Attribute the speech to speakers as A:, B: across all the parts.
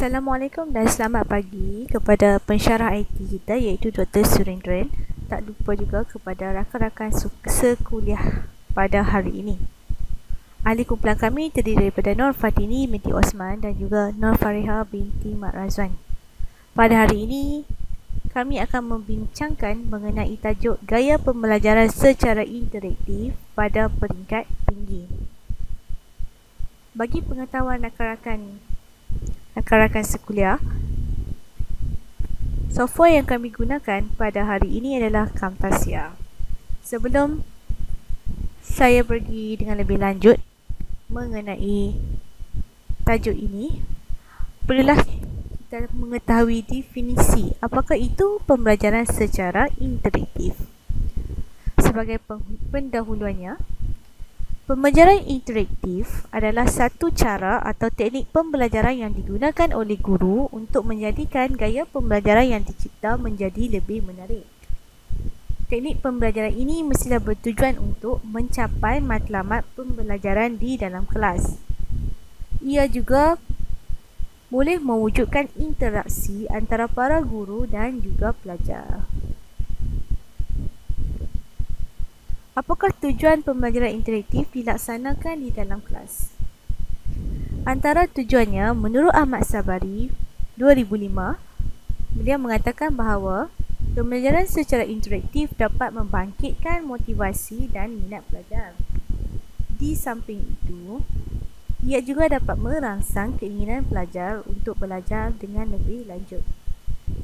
A: Assalamualaikum dan selamat pagi kepada pensyarah IT kita iaitu Dr. Surendran. Tak lupa juga kepada rakan-rakan sekuliah pada hari ini. Ahli kumpulan kami terdiri daripada Nur Fatini binti Osman dan juga Nur Fariha binti Mat Razwan. Pada hari ini, kami akan membincangkan mengenai tajuk gaya pembelajaran secara interaktif pada peringkat tinggi. Bagi pengetahuan rakan-rakan sekuliah, software yang kami gunakan pada hari ini adalah Camtasia. Sebelum saya pergi dengan lebih lanjut mengenai tajuk ini, perlulah kita mengetahui definisi apakah itu pembelajaran secara interaktif. Sebagai pendahuluannya, pembelajaran interaktif adalah satu cara atau teknik pembelajaran yang digunakan oleh guru untuk menjadikan gaya pembelajaran yang dicipta menjadi lebih menarik. Teknik pembelajaran ini mestilah bertujuan untuk mencapai matlamat pembelajaran di dalam kelas. Ia juga boleh mewujudkan interaksi antara para guru dan juga pelajar. Apakah tujuan pembelajaran interaktif dilaksanakan di dalam kelas? Antara tujuannya, menurut Ahmad Sabari 2005, beliau mengatakan bahawa pembelajaran secara interaktif dapat membangkitkan motivasi dan minat pelajar. Di samping itu, ia juga dapat merangsang keinginan pelajar untuk belajar dengan lebih lanjut.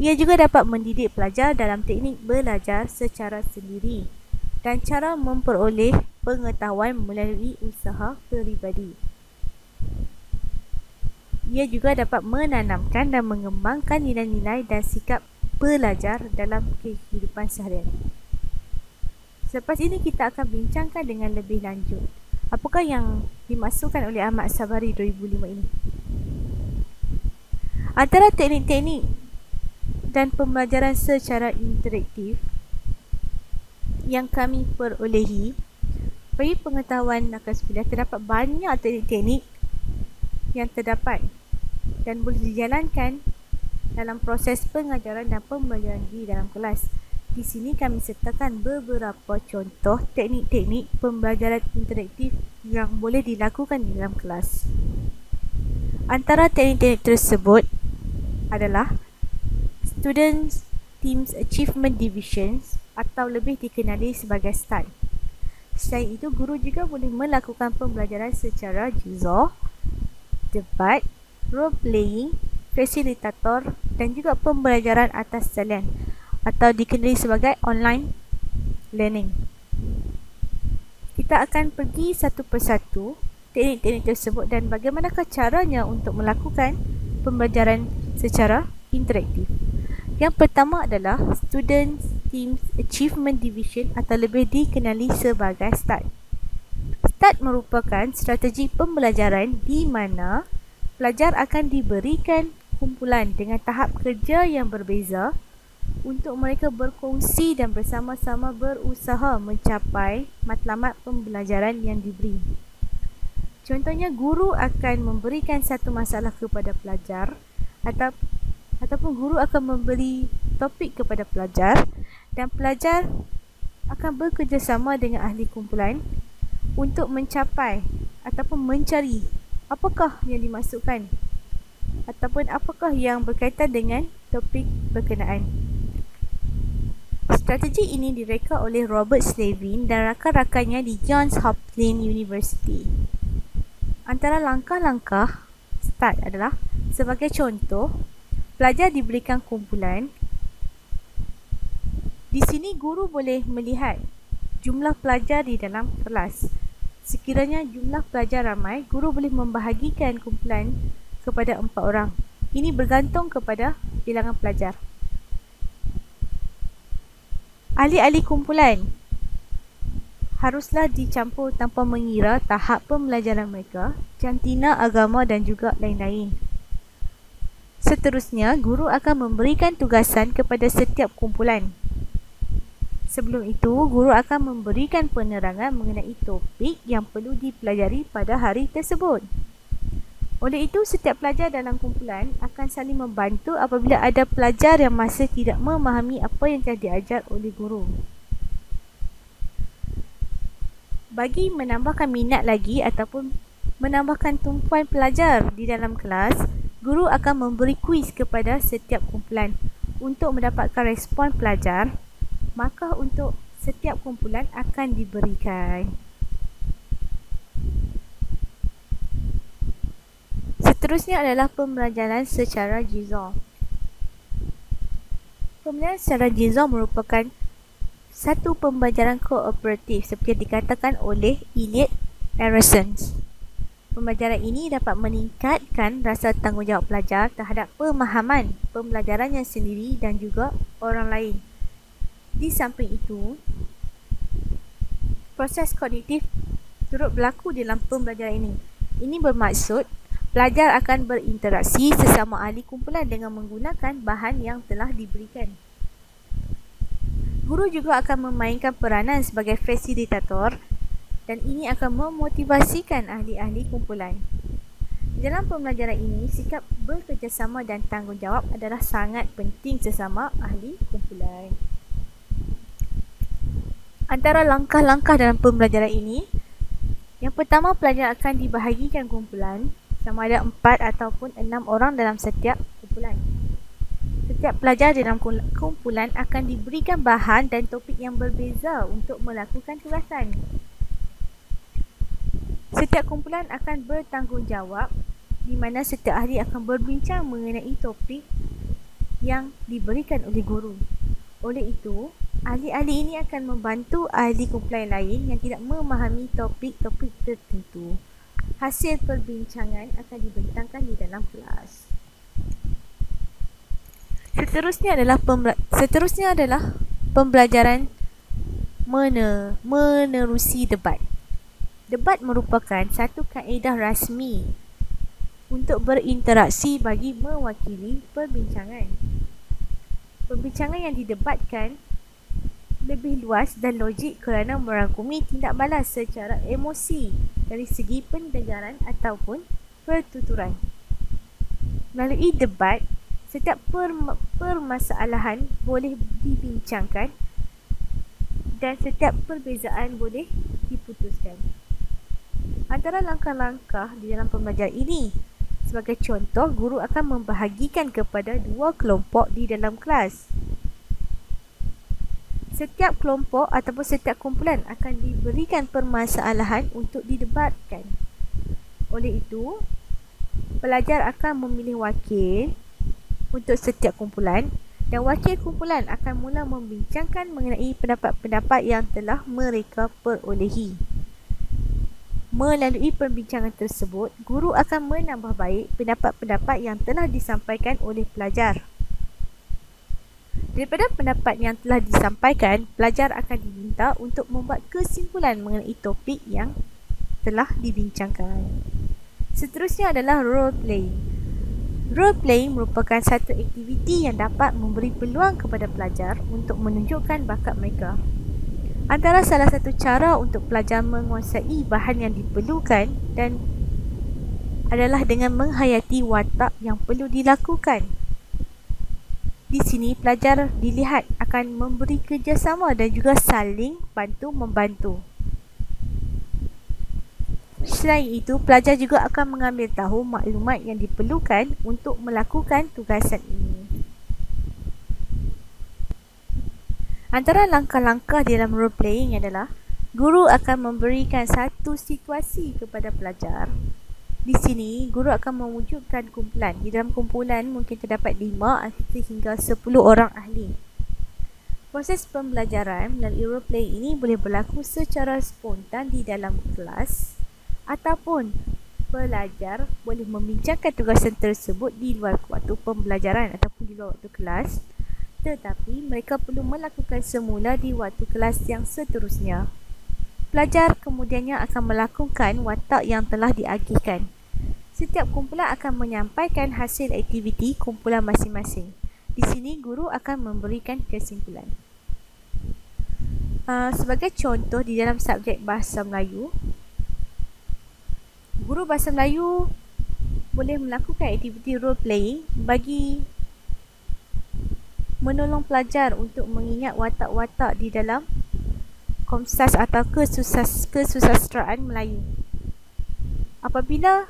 A: Ia juga dapat mendidik pelajar dalam teknik belajar secara sendiri dan cara memperoleh pengetahuan melalui usaha peribadi. Ia juga dapat menanamkan dan mengembangkan nilai-nilai dan sikap pelajar dalam kehidupan seharian. Selepas ini kita akan bincangkan dengan lebih lanjut apakah yang dimaksudkan oleh Ahmad Sabari 2005 ini. Antara teknik-teknik dan pembelajaran secara interaktif yang kami perolehi, bagi pengetahuan rakan sekuliah, terdapat banyak teknik-teknik yang terdapat dan boleh dijalankan dalam proses pengajaran dan pembelajaran di dalam kelas. Di sini kami sertakan beberapa contoh teknik-teknik pembelajaran interaktif yang boleh dilakukan di dalam kelas. Antara teknik-teknik tersebut adalah Students Teams Achievement Divisions atau lebih dikenali sebagai STAD. Selain itu, guru juga boleh melakukan pembelajaran secara juzur, debat, role playing, fasilitator dan juga pembelajaran atas talian atau dikenali sebagai online learning. Kita akan pergi satu persatu teknik-teknik tersebut dan bagaimanakah caranya untuk melakukan pembelajaran secara interaktif. Yang pertama adalah Students Teams Achievement Division atau lebih dikenali sebagai STAD. STAD merupakan strategi pembelajaran di mana pelajar akan diberikan kumpulan dengan tahap kerja yang berbeza untuk mereka berkongsi dan bersama-sama berusaha mencapai matlamat pembelajaran yang diberi. Contohnya, guru akan memberikan satu masalah kepada pelajar ataupun guru akan memberi topik kepada pelajar dan pelajar akan bekerjasama dengan ahli kumpulan untuk mencapai ataupun mencari apakah yang dimaksudkan ataupun apakah yang berkaitan dengan topik berkenaan. Strategi ini direka oleh Robert Slavin dan rakan-rakannya di Johns Hopkins University. Antara langkah-langkah START adalah, sebagai contoh, pelajar diberikan kumpulan. Di sini guru boleh melihat jumlah pelajar di dalam kelas. Sekiranya jumlah pelajar ramai, guru boleh membahagikan kumpulan kepada 4 orang. Ini bergantung kepada bilangan pelajar. Ahli-ahli kumpulan haruslah dicampur tanpa mengira tahap pembelajaran mereka, jantina, agama dan juga lain-lain. Seterusnya, guru akan memberikan tugasan kepada setiap kumpulan. Sebelum itu, guru akan memberikan penerangan mengenai topik yang perlu dipelajari pada hari tersebut. Oleh itu, setiap pelajar dalam kumpulan akan saling membantu apabila ada pelajar yang masih tidak memahami apa yang telah diajar oleh guru. Bagi menambahkan minat lagi ataupun menambahkan tumpuan pelajar di dalam kelas, guru akan memberi kuis kepada setiap kumpulan untuk mendapatkan respon pelajar. Maka untuk setiap kumpulan akan diberikan. Seterusnya adalah pembelajaran secara jizah. Pembelajaran secara jizah merupakan satu pembelajaran kooperatif seperti yang dikatakan oleh Eliot Erickson. Pembelajaran ini dapat meningkatkan rasa tanggungjawab pelajar terhadap pemahaman pembelajarannya sendiri dan juga orang lain. Di samping itu, proses kognitif turut berlaku dalam pembelajaran ini. Ini bermaksud pelajar akan berinteraksi sesama ahli kumpulan dengan menggunakan bahan yang telah diberikan. Guru juga akan memainkan peranan sebagai fasilitator dan ini akan memotivasikan ahli-ahli kumpulan. Dalam pembelajaran ini, sikap bekerjasama dan tanggungjawab adalah sangat penting sesama ahli kumpulan. Antara langkah-langkah dalam pembelajaran ini, yang pertama, pelajar akan dibahagikan kumpulan sama ada 4 ataupun 6 orang dalam setiap kumpulan. Setiap pelajar dalam kumpulan akan diberikan bahan dan topik yang berbeza untuk melakukan tugasan. Setiap kumpulan akan bertanggungjawab di mana setiap ahli akan berbincang mengenai topik yang diberikan oleh guru. Oleh itu, ahli-ahli ini akan membantu ahli kumpulan lain yang tidak memahami topik-topik tertentu. Hasil perbincangan akan dibentangkan di dalam kelas. Seterusnya adalah pembelajaran menerusi debat. Debat merupakan satu kaedah rasmi untuk berinteraksi bagi mewakili perbincangan. Perbincangan yang didebatkan lebih luas dan logik kerana merangkumi tindak balas secara emosi dari segi pendengaran ataupun pertuturan. Melalui debat, setiap permasalahan boleh dibincangkan dan setiap perbezaan boleh diputuskan. Antara langkah-langkah di dalam pembelajaran ini, sebagai contoh, guru akan membahagikan kepada 2 kelompok di dalam kelas. Setiap kelompok ataupun setiap kumpulan akan diberikan permasalahan untuk didebatkan. Oleh itu, pelajar akan memilih wakil untuk setiap kumpulan dan wakil kumpulan akan mula membincangkan mengenai pendapat-pendapat yang telah mereka perolehi. Melalui perbincangan tersebut, guru akan menambah baik pendapat-pendapat yang telah disampaikan oleh pelajar. Daripada pendapat yang telah disampaikan, pelajar akan diminta untuk membuat kesimpulan mengenai topik yang telah dibincangkan. Seterusnya adalah role playing. Role playing merupakan satu aktiviti yang dapat memberi peluang kepada pelajar untuk menunjukkan bakat mereka. Antara salah satu cara untuk pelajar menguasai bahan yang diperlukan dan adalah dengan menghayati watak yang perlu dilakukan. Di sini pelajar dilihat akan memberi kerjasama dan juga saling bantu-membantu. Selain itu, pelajar juga akan mengambil tahu maklumat yang diperlukan untuk melakukan tugasan ini. Antara langkah-langkah dalam role playing adalah guru akan memberikan satu situasi kepada pelajar. Di sini, guru akan mewujudkan kumpulan. Di dalam kumpulan mungkin terdapat 5 hingga 10 orang ahli. Proses pembelajaran melalui role playing ini boleh berlaku secara spontan di dalam kelas ataupun pelajar boleh membincangkan tugasan tersebut di luar waktu pembelajaran ataupun di luar waktu kelas. Tetapi mereka perlu melakukan semula di waktu kelas yang seterusnya. Pelajar kemudiannya akan melakukan watak yang telah diagihkan. Setiap kumpulan akan menyampaikan hasil aktiviti kumpulan masing-masing. Di sini guru akan memberikan kesimpulan. Sebagai contoh di dalam subjek Bahasa Melayu, guru Bahasa Melayu boleh melakukan aktiviti role playing bagi menolong pelajar untuk mengingat watak-watak di dalam komsas atau kesusastraan Melayu. Apabila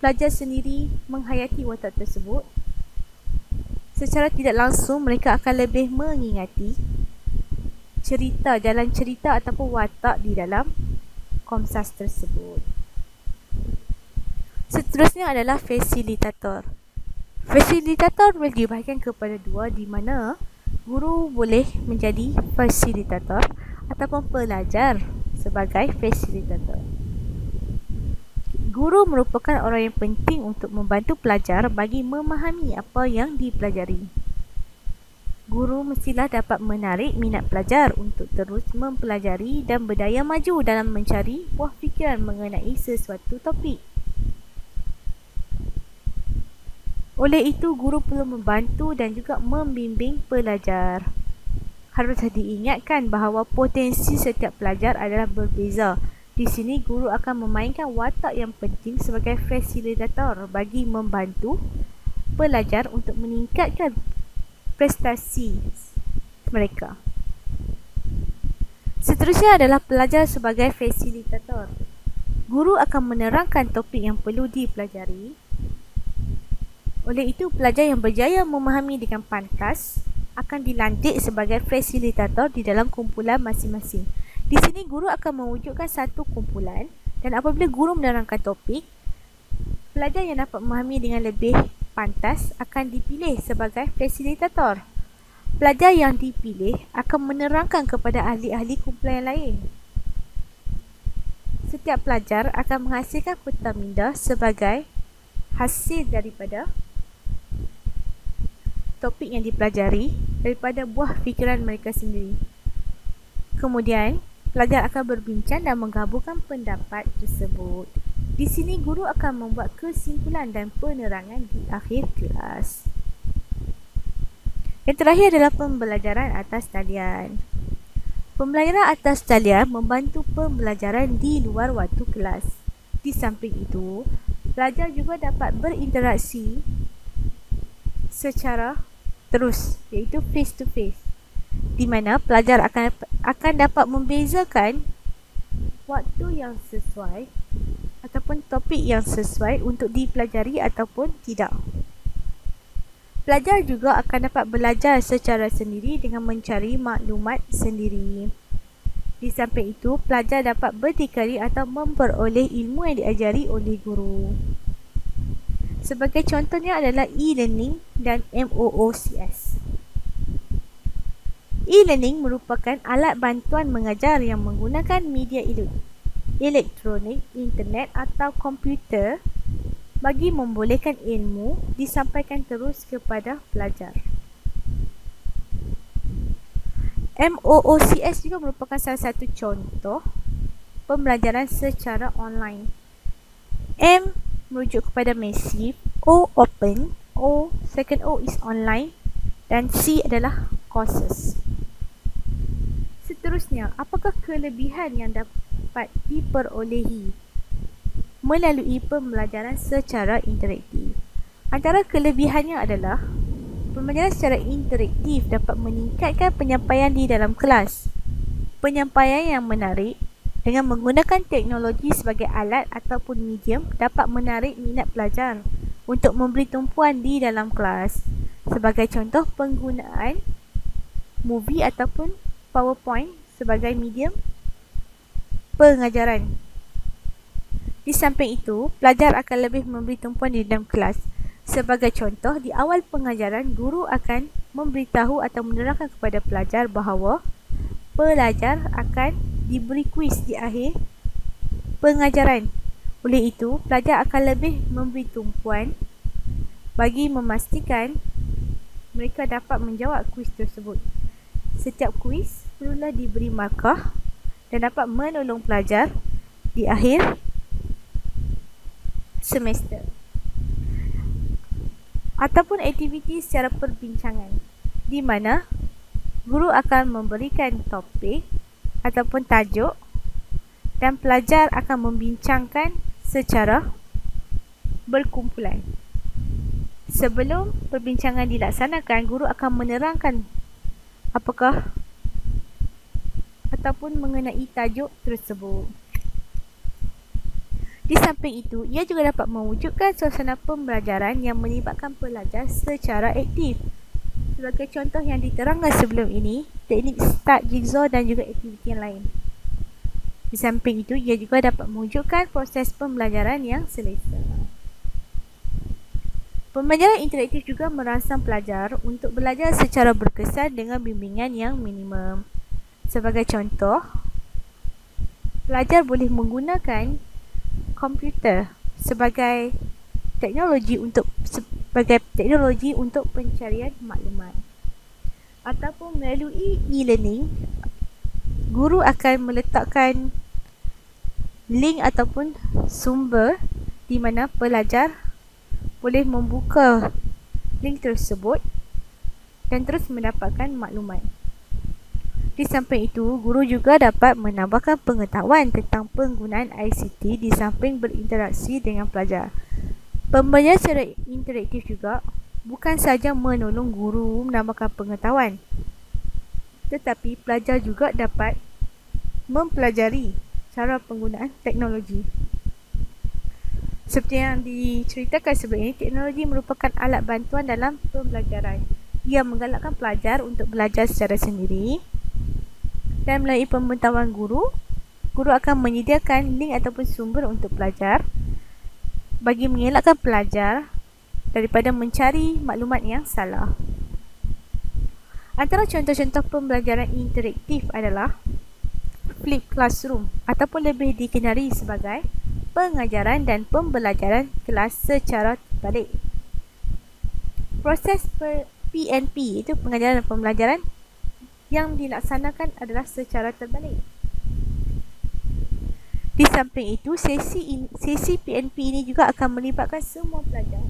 A: pelajar sendiri menghayati watak tersebut, secara tidak langsung mereka akan lebih mengingati jalan cerita ataupun watak di dalam komsas tersebut. Seterusnya adalah fasilitator. Fasilitator boleh dibahagikan kepada dua, di mana guru boleh menjadi fasilitator ataupun pelajar sebagai fasilitator. Guru merupakan orang yang penting untuk membantu pelajar bagi memahami apa yang dipelajari. Guru mestilah dapat menarik minat pelajar untuk terus mempelajari dan berdaya maju dalam mencari buah fikiran mengenai sesuatu topik. Oleh itu, guru perlu membantu dan juga membimbing pelajar. Harus diingatkan bahawa potensi setiap pelajar adalah berbeza. Di sini, guru akan memainkan watak yang penting sebagai fasilitator bagi membantu pelajar untuk meningkatkan prestasi mereka. Seterusnya adalah pelajar sebagai fasilitator. Guru akan menerangkan topik yang perlu dipelajari. Oleh itu, pelajar yang berjaya memahami dengan pantas akan dilantik sebagai fasilitator di dalam kumpulan masing-masing. Di sini, guru akan mewujudkan satu kumpulan dan apabila guru menerangkan topik, pelajar yang dapat memahami dengan lebih pantas akan dipilih sebagai fasilitator. Pelajar yang dipilih akan menerangkan kepada ahli-ahli kumpulan yang lain. Setiap pelajar akan menghasilkan peta minda sebagai hasil daripada topik yang dipelajari daripada buah fikiran mereka sendiri. Kemudian, pelajar akan berbincang dan menggabungkan pendapat tersebut. Di sini, guru akan membuat kesimpulan dan penerangan di akhir kelas. Yang terakhir adalah pembelajaran atas talian. Pembelajaran atas talian membantu pembelajaran di luar waktu kelas. Di samping itu, pelajar juga dapat berinteraksi secara terus, iaitu face to face, di mana pelajar akan dapat membezakan waktu yang sesuai ataupun topik yang sesuai untuk dipelajari ataupun tidak. Pelajar juga akan dapat belajar secara sendiri dengan mencari maklumat sendiri. Di samping itu, pelajar dapat berdikari atau memperoleh ilmu yang diajari oleh guru. Sebagai contohnya adalah e-learning dan MOOCs. E-learning merupakan alat bantuan mengajar yang menggunakan media elektronik, internet atau komputer bagi membolehkan ilmu disampaikan terus kepada pelajar. MOOCs juga merupakan salah satu contoh pembelajaran secara online. M merujuk kepada massive, O open, O second O is online dan C adalah courses. Seterusnya, apakah kelebihan yang dapat diperolehi melalui pembelajaran secara interaktif? Antara kelebihannya adalah pembelajaran secara interaktif dapat meningkatkan penyampaian di dalam kelas. Penyampaian yang menarik dengan menggunakan teknologi sebagai alat ataupun medium dapat menarik minat pelajar untuk memberi tumpuan di dalam kelas. Sebagai contoh, penggunaan movie ataupun PowerPoint sebagai medium pengajaran. Di samping itu, pelajar akan lebih memberi tumpuan di dalam kelas. Sebagai contoh, di awal pengajaran, guru akan memberitahu atau menerangkan kepada pelajar bahawa pelajar akan diberi kuis di akhir pengajaran. Oleh itu, pelajar akan lebih memberi tumpuan bagi memastikan mereka dapat menjawab kuis tersebut. Setiap kuis perlulah diberi markah dan dapat menolong pelajar di akhir semester. Ataupun aktiviti secara perbincangan, di mana guru akan memberikan topik ataupun tajuk dan pelajar akan membincangkan secara berkumpulan. Sebelum perbincangan dilaksanakan, guru akan menerangkan apakah ataupun mengenai tajuk tersebut. Di samping itu, ia juga dapat mewujudkan suasana pembelajaran yang melibatkan pelajar secara aktif. Sebagai contoh yang diterangkan sebelum ini, teknik start jigsaw dan juga aktiviti yang lain. Di samping itu, ia juga dapat mewujudkan proses pembelajaran yang selesa. Pembelajaran interaktif juga merangsang pelajar untuk belajar secara berkesan dengan bimbingan yang minimum. Sebagai contoh, pelajar boleh menggunakan komputer sebagai teknologi untuk pencarian maklumat. Ataupun melalui e-learning, guru akan meletakkan link ataupun sumber di mana pelajar boleh membuka link tersebut dan terus mendapatkan maklumat. Di samping itu, guru juga dapat menambahkan pengetahuan tentang penggunaan ICT di samping berinteraksi dengan pelajar. Pembelajaran secara interaktif juga bukan sahaja menolong guru menambahkan pengetahuan, tetapi pelajar juga dapat mempelajari cara penggunaan teknologi. Seperti yang diceritakan sebelum ini, teknologi merupakan alat bantuan dalam pembelajaran. Ia menggalakkan pelajar untuk belajar secara sendiri, dan melalui pemberitahuan guru akan menyediakan link ataupun sumber untuk pelajar bagi mengelakkan pelajar daripada mencari maklumat yang salah. Antara contoh-contoh pembelajaran interaktif adalah Flip Classroom ataupun lebih dikenali sebagai pengajaran dan pembelajaran kelas secara terbalik. Proses PNP itu pengajaran dan pembelajaran yang dilaksanakan adalah secara terbalik. Di samping itu, sesi PNP ini juga akan melibatkan semua pelajar.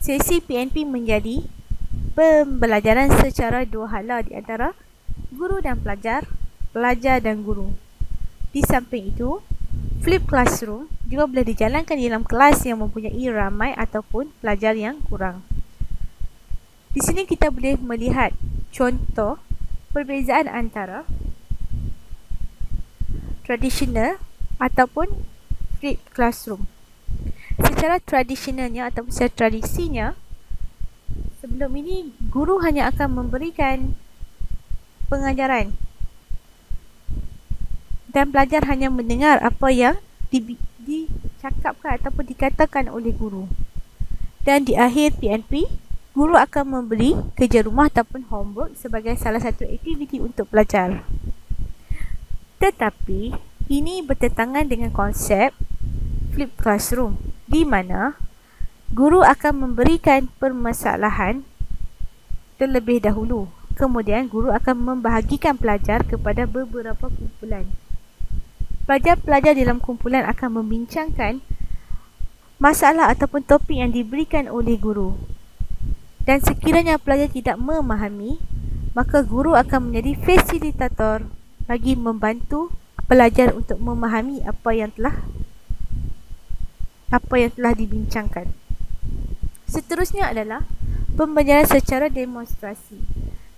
A: Sesi PNP menjadi pembelajaran secara dua hala di antara guru dan pelajar, pelajar dan guru. Di samping itu, Flip Classroom juga boleh dijalankan di dalam kelas yang mempunyai ramai ataupun pelajar yang kurang. Di sini kita boleh melihat contoh perbezaan antara tradisional ataupun Flip Classroom. Secara tradisionalnya ataupun secara tradisinya, sebelum ini guru hanya akan memberikan pengajaran dan pelajar hanya mendengar apa yang dicakapkan ataupun dikatakan oleh guru. Dan di akhir PNP, guru akan memberi kerja rumah ataupun homework sebagai salah satu aktiviti untuk pelajar. Tetapi ini bertentangan dengan konsep Flip Classroom, di mana guru akan memberikan permasalahan terlebih dahulu. Kemudian guru akan membahagikan pelajar kepada beberapa kumpulan. Pelajar-pelajar dalam kumpulan akan membincangkan masalah ataupun topik yang diberikan oleh guru. Dan sekiranya pelajar tidak memahami, maka guru akan menjadi fasilitator bagi membantu pelajar untuk memahami apa yang telah dibincangkan. Seterusnya adalah pembelajaran secara demonstrasi.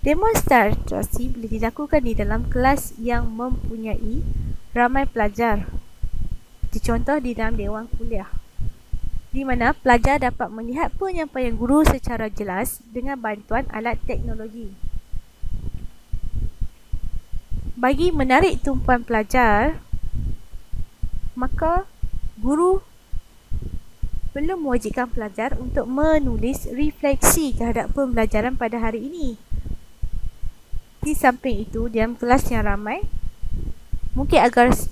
A: Demonstrasi boleh dilakukan di dalam kelas yang mempunyai ramai pelajar. Seperti contoh di dalam dewan kuliah, di mana pelajar dapat melihat penyampaian guru secara jelas dengan bantuan alat teknologi. Bagi menarik tumpuan pelajar, maka guru perlu mewajibkan pelajar untuk menulis refleksi terhadap pembelajaran pada hari ini. Di samping itu, dalam kelas yang ramai, mungkin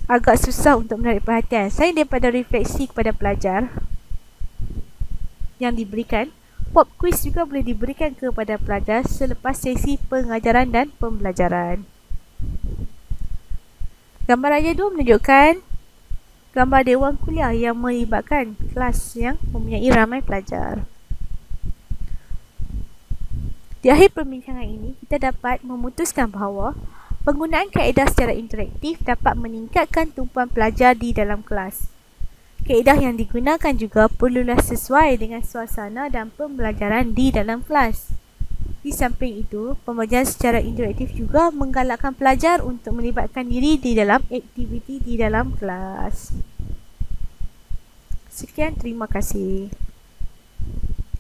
A: agak susah untuk menarik perhatian. Selain daripada refleksi kepada pelajar yang diberikan, pop quiz juga boleh diberikan kepada pelajar selepas sesi pengajaran dan pembelajaran. Gambar raya 2 menunjukkan gambar dewan kuliah yang melibatkan kelas yang mempunyai ramai pelajar. Di akhir perbincangan ini, kita dapat memutuskan bahawa penggunaan kaedah secara interaktif dapat meningkatkan tumpuan pelajar di dalam kelas. Kaedah yang digunakan juga perlulah sesuai dengan suasana dan pembelajaran di dalam kelas. Di samping itu, pembelajaran secara interaktif juga menggalakkan pelajar untuk melibatkan diri di dalam aktiviti di dalam kelas. Sekian, terima kasih.